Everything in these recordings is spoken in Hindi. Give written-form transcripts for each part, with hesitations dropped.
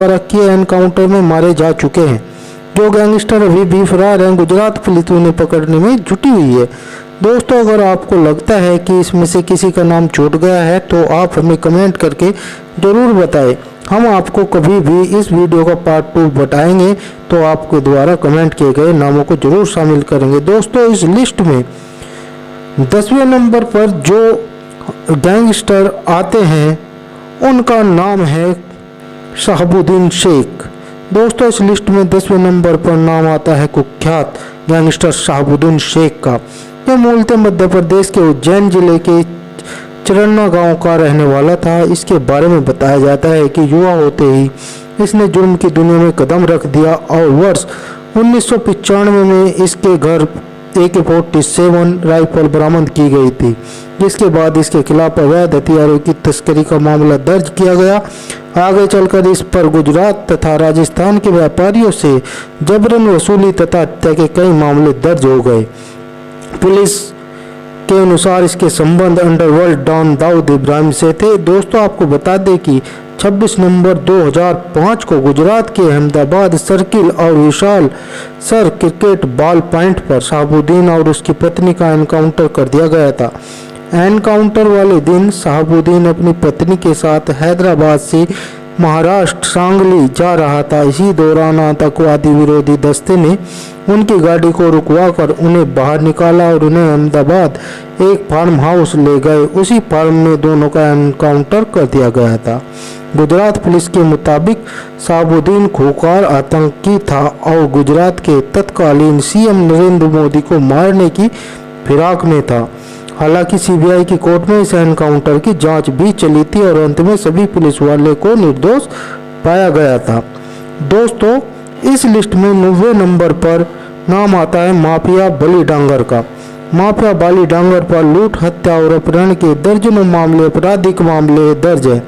द्वारा किए एनकाउंटर में मारे जा चुके हैं। जो गैंगस्टर अभी भी फरार हैं, गुजरात पुलिस उन्हें पकड़ने में जुटी हुई है। दोस्तों, अगर आपको लगता है कि इसमें से किसी का नाम छूट गया है तो आप हमें कमेंट करके ज़रूर बताएं। हम आपको कभी भी इस वीडियो का पार्ट 2 बताएंगे तो आपके द्वारा कमेंट किए गए नामों को जरूर शामिल करेंगे। दोस्तों, इस लिस्ट में 10वें नंबर पर जो गैंगस्टर आते हैं उनका नाम है शहाबुद्दीन शेख। दोस्तों, इस लिस्ट में 10वें नंबर पर नाम आता है कुख्यात गैंगस्टर शहाबुद्दीन शेख का। यह मूलतः मध्य प्रदेश के उज्जैन जिले के चरन्ना गांव का रहने वाला था। इसके बारे में बताया जाता है कि युवा होते ही इसने जुर्म की दुनिया में कदम रख दिया और वर्ष 1995 में इसके घर AK-47 राइफल बरामद की गई थी, जिसके बाद इसके खिलाफ अवैध हथियारों की तस्करी का मामला दर्ज किया गया। आगे चलकर इस पर गुजरात तथा राजस्थान के व्यापारियों से जबरन वसूली तथा हत्या के कई मामले दर्ज हो गए। पुलिस के अनुसार इसके संबंध अंडरवर्ल्ड डॉन दाऊद इब्राहिम से थे। दोस्तों, आपको बता दें कि 26 नवंबर 2005 को गुजरात के अहमदाबाद सर्किल और विशाल सर क्रिकेट बॉल पॉइंट पर शहाबुद्दीन और उसकी पत्नी का एनकाउंटर कर दिया गया था। एनकाउंटर वाले दिन शहाबुद्दीन अपनी पत्नी के साथ हैदराबाद से महाराष्ट्र सांगली जा रहा था। इसी दौरान आतंकवादी विरोधी दस्ते ने उनकी गाड़ी को रुकवाकर उन्हें बाहर निकाला और उन्हें अहमदाबाद एक फार्म हाउस ले गए। उसी फार्म में दोनों का एनकाउंटर कर दिया गया था। गुजरात पुलिस के मुताबिक शहाबुद्दीन खूंखार आतंकी था और गुजरात के तत्कालीन CM नरेंद्र मोदी को मारने की फिराक में था। हालांकि CBI की कोर्ट में इस एनकाउंटर की जांच भी चली थी और अंत में सभी पुलिस वाले को निर्दोष पाया गया था। दोस्तों, इस लिस्ट में 90वें नंबर पर नाम आता है माफिया बली डांगर का। माफिया बली डांगर पर लूट, हत्या और अपहरण के दर्जनों मामले आपराधिक मामले दर्ज है।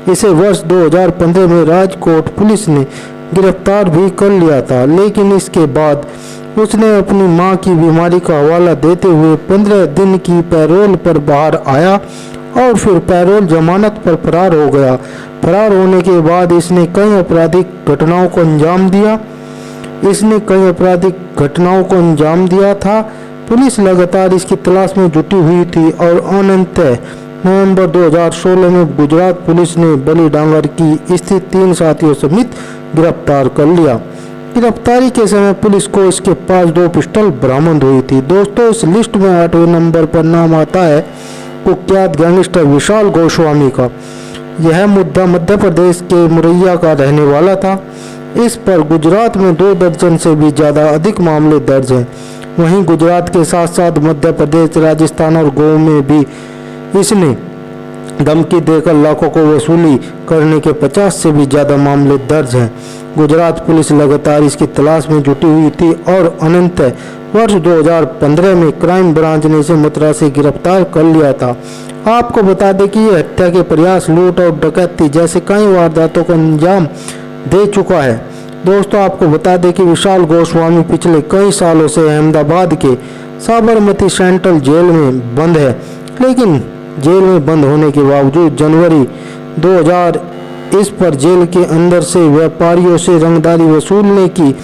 इसे वर्ष 2015 में राजकोट पुलिस ने गिरफ्तार भी कर लिया था, लेकिन इसके बाद उसने अपनी मां की बीमारी का हवाला देते हुए 15 दिन की पैरोल पर बाहर आया और फिर पैरोल जमानत पर फरार हो गया। फरार होने के बाद इसने कई आपराधिक घटनाओं को अंजाम दिया था। पुलिस लगातार इसकी तलाश में जुटी हुई थी और अनंततः नवंबर 2016 में गुजरात पुलिस ने बली डांगर की स्थित 3 साथियों समेत गिरफ्तार कर लिया। गिरफ्तारी के समय पुलिस को इसके पास 2 पिस्टल बरामद हुई थी। दोस्तों, इस लिस्ट में 8वें नंबर पर नाम आता है कुख्यात गैंगस्टर विशाल गोस्वामी का। यह मुद्दा मध्य प्रदेश के मुरैया का रहने वाला था। इस पर गुजरात में 2 दर्जन से भी ज़्यादा अधिक मामले दर्ज हैं। वहीं गुजरात के साथ साथ मध्य प्रदेश, राजस्थान और गोवा में भी इसने धमकी देकर लाखों को वसूली करने के 50 से भी ज़्यादा मामले दर्ज हैं। गुजरात पुलिस लगातार इसकी तलाश में जुटी हुई थी और अनंततः वर्ष 2015 में क्राइम ब्रांच ने इसे मथुरा से गिरफ्तार कर लिया था। आपको बता दें कि यह हत्या के प्रयास, लूट और डकैती जैसे कई वारदातों को अंजाम दे चुका है। दोस्तों, आपको बता दें कि विशाल गोस्वामी पिछले कई सालों से अहमदाबाद के साबरमती सेंट्रल जेल में बंद है, लेकिन जेल में बंद होने के बावजूद जनवरी 2000 इस पर जेल के अंदर से व्यापारियों से रंगदारी वसूलने की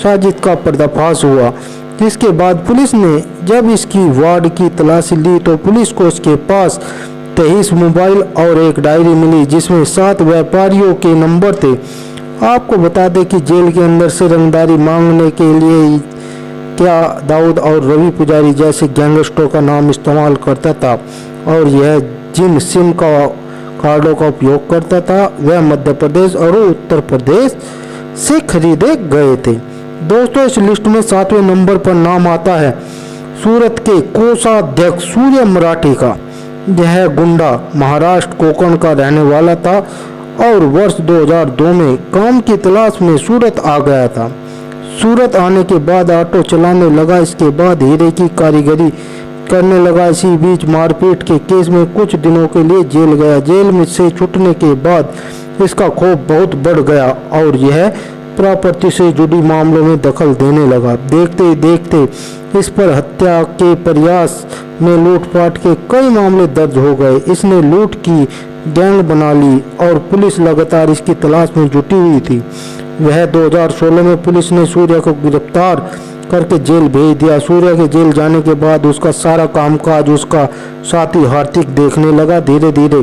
साजिश का पर्दाफाश हुआ। जिसके बाद पुलिस ने जब इसकी वार्ड की तलाशी ली तो पुलिस को इसके पास 23 मोबाइल और एक डायरी मिली जिसमें 7 व्यापारियों के नंबर थे। आपको बता दें कि जेल के अंदर से रंगदारी मांगने के लिए क्या दाऊद और रवि पुजारी जैसे गैंगस्टरों का नाम इस्तेमाल करता था और यह जिन सिम कार्डों का उपयोग करता था वह मध्य प्रदेश और उत्तर प्रदेश से खरीदे गए थे। दोस्तों, इस लिस्ट में 7वें नंबर पर नाम आता है सूरत के कोषाध्यक्ष सूर्य मराठी का। यह गुंडा महाराष्ट्र कोंकण का रहने वाला था और वर्ष 2002 में काम की तलाश में सूरत आ गया था। सूरत आने के बाद ऑटो चलाने लगा। इसके बाद हीरे की कारीगरी करने लगा। इसी बीच मारपीट के केस में कुछ दिनों के लिए जेल गया। जेल में से छूटने के बाद इसका खौफ बहुत बढ़ गया और यह प्रॉपर्टी से जुड़ी मामलों में दखल देने लगा। देखते ही देखते इस पर हत्या के प्रयास में लूटपाट के कई मामले दर्ज हो गए। इसने लूट की गैंग बना ली और पुलिस लगातार इसकी तलाश में जुटी हुई थी। वह 2016 में पुलिस ने सूर्या को गिरफ्तार करके जेल भेज दिया। सूर्या के जेल जाने के बाद उसका सारा कामकाज उसका साथी हार्दिक देखने लगा। धीरे धीरे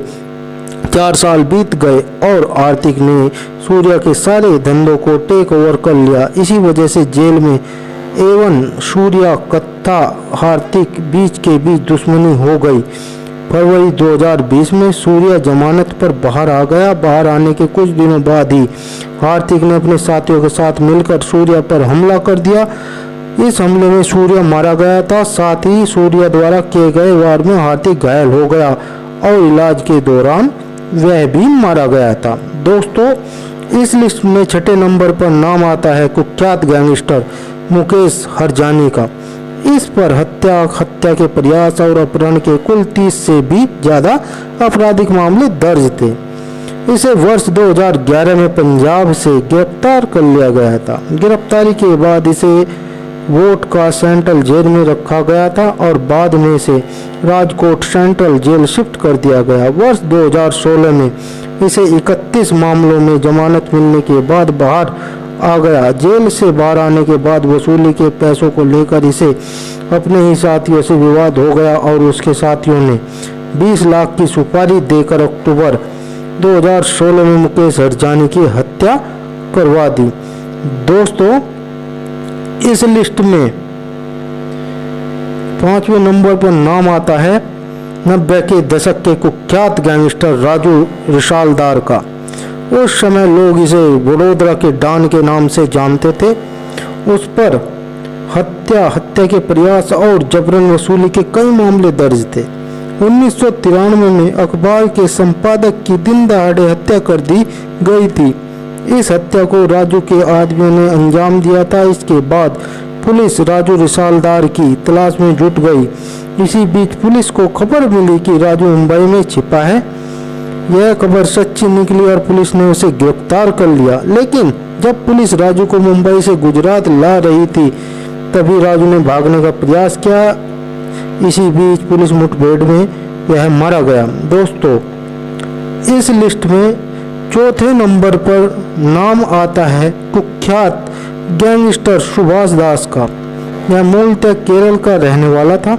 4 साल बीत गए और हार्दिक ने सूर्या के सारे धंधों को टेक ओवर कर लिया। इसी वजह से जेल में एवं सूर्या तथा हार्दिक बीच के बीच दुश्मनी हो गई। फरवरी 2020 में सूर्या जमानत पर बाहर आ गया। बाहर आने के कुछ दिनों बाद ही हार्दिक ने अपने साथियों के साथ मिलकर सूर्या पर हमला कर दिया। इस हमले में सूर्या मारा गया था। साथ ही सूर्या द्वारा किए गए वार में हार्दिक घायल हो गया और इलाज के दौरान वह भी मारा गया था। दोस्तों, इस लिस्ट में 6ठे नंबर पर नाम आता है कुख्यात गैंगस्टर मुकेश हरजानी का। इस पर हत्या के प्रयास और अपहरण के कुल 30 से भी ज्यादा आपराधिक मामले दर्ज थे। इसे वर्ष 2011 में पंजाब से गिरफ्तार कर लिया गया था। गिरफ्तारी के बाद इसे वोट का सेंट्रल जेल में रखा गया था और बाद में इसे राजकोट सेंट्रल जेल शिफ्ट कर दिया गया। वर्ष 2016 में इसे 31 मामलों में जमानत मिलने के बाद बाहर आ गया। जेल से बाहर आने के बाद वसूली के पैसों को लेकर इसे अपने ही साथियों से विवाद हो गया और उसके साथियों ने 20 लाख की सुपारी देकर अक्टूबर 2016 में मुकेश हरजानी की हत्या करवा दी। दोस्तों, इस लिस्ट में 5वें नंबर पर नाम आता है 90 के दशक के कुख्यात गैंगस्टर राजू रिसालदार का। उस समय लोग इसे वडोदरा के डॉन के नाम से जानते थे। उस पर हत्या के प्रयास और जबरन वसूली के कई मामले दर्ज थे। 1993 में अखबार के संपादक की दिन दहाड़े हत्या कर दी गई थी। इस हत्या को राजू के आदमियों ने अंजाम दिया था। इसके बाद पुलिस राजू रिसालदार की तलाश में जुट गई। इसी बीच पुलिस को खबर मिली कि राजू मुंबई में छिपा है। यह खबर सच्ची निकली और पुलिस ने उसे गिरफ्तार कर लिया। लेकिन जब पुलिस राजू को मुंबई से गुजरात ला रही थी तभी राजू ने भागने का प्रयास किया। इसी बीच पुलिस मुठभेड़ में यह मारा गया। दोस्तों, इस लिस्ट में 4थे नंबर पर नाम आता है कुख्यात गैंगस्टर सुभाष दास का। यह मूलतः केरल का रहने वाला था।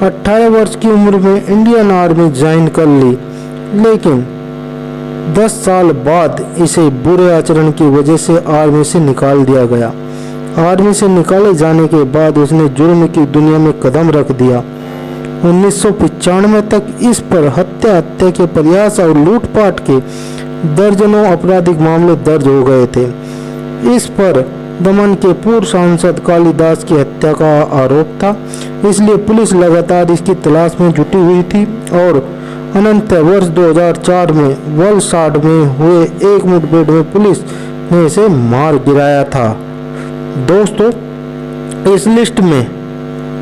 18 वर्ष की उम्र में इंडियन आर्मी ज्वाइन कर ली, लेकिन 10 साल बाद इसे बुरे आचरण की वजह से आर्मी से निकाल दिया गया। आर्मी से निकाले जाने के बाद उसने जुर्म की दुनिया में कदम रख दिया। 1995 तक इस पर हत्या के प्रयास और लूटपाट के दर्जनों आपराधिक मामले दर्ज हो गए थे। इस पर दमन के पूर्व सांसद कालिदास की हत्या का आरोप था, इसलिए पुलिस लगातार इसकी तलाश में जुटी हुई थी और अनंत वर्ष 2004 में वलसाड में हुए एक मुठभेड़ में पुलिस ने इसे मार गिराया था। दोस्तों, इस लिस्ट में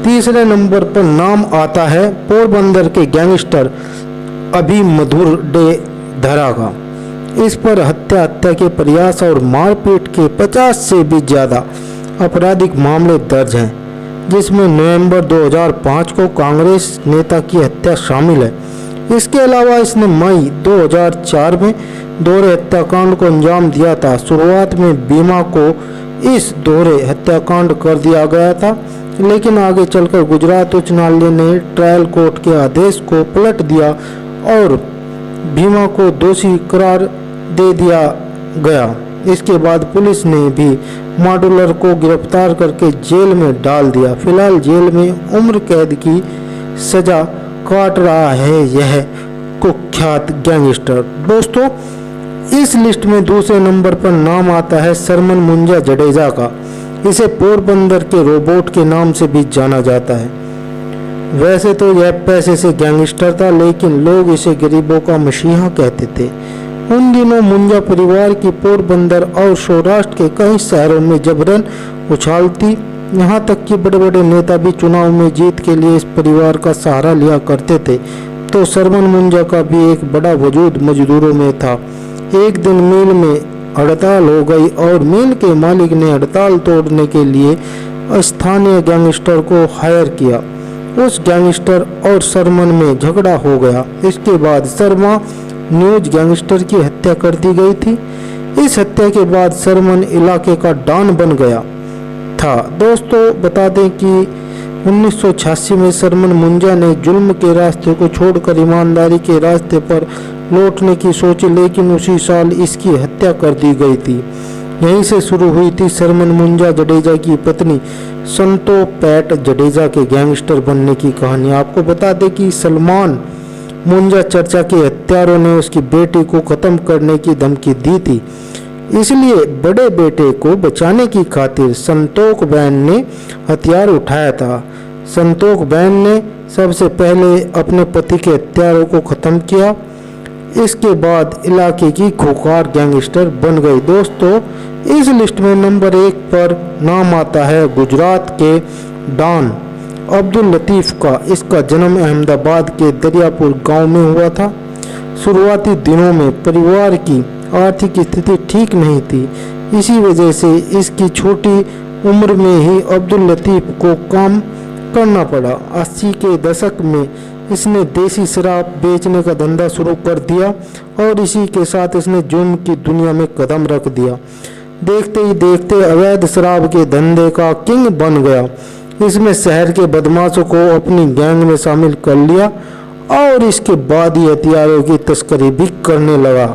3रे नंबर पर नाम आता है पोरबंदर के गैंगस्टर अभी मधुर डे धरा का। इस पर हत्या के प्रयास और मारपीट के 50 से भी ज्यादा आपराधिक मामले दर्ज हैं, जिसमें नवंबर 2005 को कांग्रेस नेता की हत्या शामिल है। इसके अलावा इसने मई 2004 में दोहरे हत्याकांड को अंजाम दिया था। शुरुआत में बीमा को इस दोहरे हत्याकांड कर दिया गया था, लेकिन आगे चलकर गुजरात उच्च न्यायालय ने ट्रायल कोर्ट के आदेश को पलट दिया और भीमा को दोषी करार दे दिया गया। इसके बाद पुलिस ने भी मॉड्यूलर को गिरफ्तार करके जेल में डाल दिया। फिलहाल जेल में उम्र कैद की सजा काट रहा है यह कुख्यात गैंगस्टर। दोस्तों, इस लिस्ट में 2रे नंबर पर नाम आता है सरमन मुंजा जडेजा का। इसे पोरबंदर के रोबोट के नाम से भी जाना जाता है। वैसे तो यह पैसे से गैंगस्टर था, लेकिन लोग इसे गरीबों का मसीहा कहते थे। उन दिनों मुंजा परिवार की पोरबंदर और सौराष्ट्र के कई शहरों में जबरन उछालती, यहाँ तक कि बड़े बड़े नेता भी चुनाव में जीत के लिए इस परिवार का सहारा लिया करते थे। तो सरमन मुंजा का भी एक बड़ा वजूद मजदूरों में था। एक दिन मिल में हड़ताल हो गई और मिल के मालिक ने हड़ताल तोड़ने के लिए स्थानीय गैंगस्टर को हायर किया। उस गैंगस्टर और सरमन में झगड़ा हो गया। इसके बाद शर्मा न्यूज गैंगस्टर की हत्या कर दी गई थी। इस हत्या के बाद सरमन इलाके का डॉन बन गया था। दोस्तों बता दें कि 1986 में सरमन मुंजा ने जुल्म के रास्ते को छोड़कर ईमानदारी के रास्ते पर लौटने की सोची, लेकिन उसी साल इसकी हत्या कर दी गई थी। यहीं से शुरू हुई थी सरमन मुंजा जडेजा की पत्नी संतोपैट जडेजा के गैंगस्टर बनने की कहानी। आपको बता दें कि सलमान मुंजा चर्चा के हत्यारों ने उसकी बेटी को खत्म करने की धमकी दी थी, इसलिए बड़े बेटे को बचाने की खातिर संतोख बैन ने हथियार उठाया था। संतोख बैन ने सबसे पहले अपने पति के हत्यारों को खत्म किया, इसके बाद इलाके की खूंखार गैंगस्टर बन गई। दोस्तों इस लिस्ट में नंबर 1 पर नाम आता है गुजरात के डॉन अब्दुल लतीफ़ का। इसका जन्म अहमदाबाद के दरियापुर गांव में हुआ था। शुरुआती दिनों में परिवार की आर्थिक स्थिति ठीक नहीं थी, इसी वजह से इसकी छोटी उम्र में ही अब्दुल लतीफ़ को काम करना पड़ा। 80 के दशक में इसने देसी शराब बेचने का धंधा शुरू कर दिया और इसी के साथ इसने जुर्म की दुनिया में कदम रख दिया। देखते ही देखते अवैध शराब के धंधे का किंग बन गया। इसमें शहर के बदमाशों को अपनी गैंग में शामिल कर लिया और इसके बाद ही हथियारों की तस्करी भी करने लगा।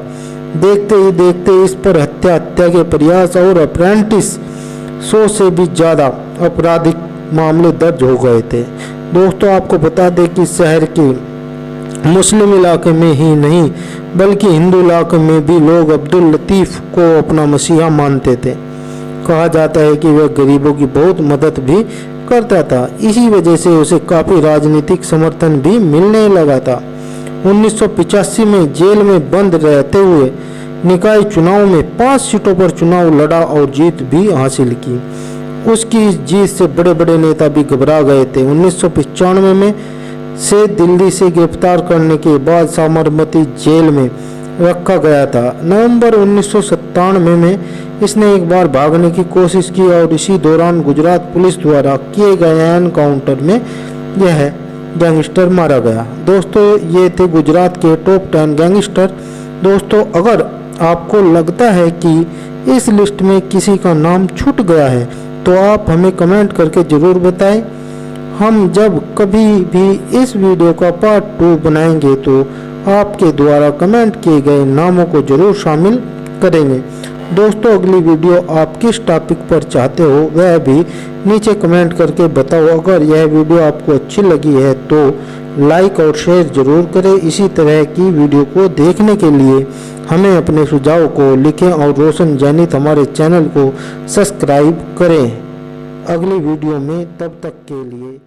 देखते ही देखते इस पर हत्या के प्रयास और अप्रेंटिस 100 से भी ज़्यादा आपराधिक मामले दर्ज हो गए थे। दोस्तों आपको बता दें कि शहर के मुस्लिम इलाके में ही नहीं बल्कि हिंदू इलाके में भी लोग अब्दुल लतीफ़ को अपना मसीहा मानते थे। कहा जाता है कि वह गरीबों की बहुत मदद भी करता था, इसी वजह से उसे काफ़ी राजनीतिक समर्थन भी मिलने लगा था। 1985 में जेल में बंद रहते हुए निकाय चुनाव में 5 सीटों पर चुनाव लड़ा और जीत भी हासिल की। उसकी जीत से बड़े बड़े नेता भी घबरा गए थे। 1995 में से दिल्ली से गिरफ्तार करने के बाद साबरमती जेल में रखा गया था। नवंबर 1997 में इसने एक बार भागने की कोशिश की और इसी दौरान गुजरात पुलिस द्वारा किए गए एनकाउंटर में यह गैंगस्टर मारा गया। दोस्तों ये थे गुजरात के टॉप 10 गैंगस्टर। दोस्तों अगर आपको लगता है कि इस लिस्ट में किसी का नाम छूट गया है तो आप हमें कमेंट करके ज़रूर बताएं। हम जब कभी भी इस वीडियो का पार्ट 2 बनाएंगे तो आपके द्वारा कमेंट किए गए नामों को जरूर शामिल करेंगे। दोस्तों अगली वीडियो आप किस टॉपिक पर चाहते हो वह भी नीचे कमेंट करके बताओ। अगर यह वीडियो आपको अच्छी लगी है तो लाइक और शेयर जरूर करें। इसी तरह की वीडियो को देखने के लिए हमें अपने सुझाव को लिखें और रोशन जैनित हमारे चैनल को सब्सक्राइब करें। अगली वीडियो में तब तक के लिए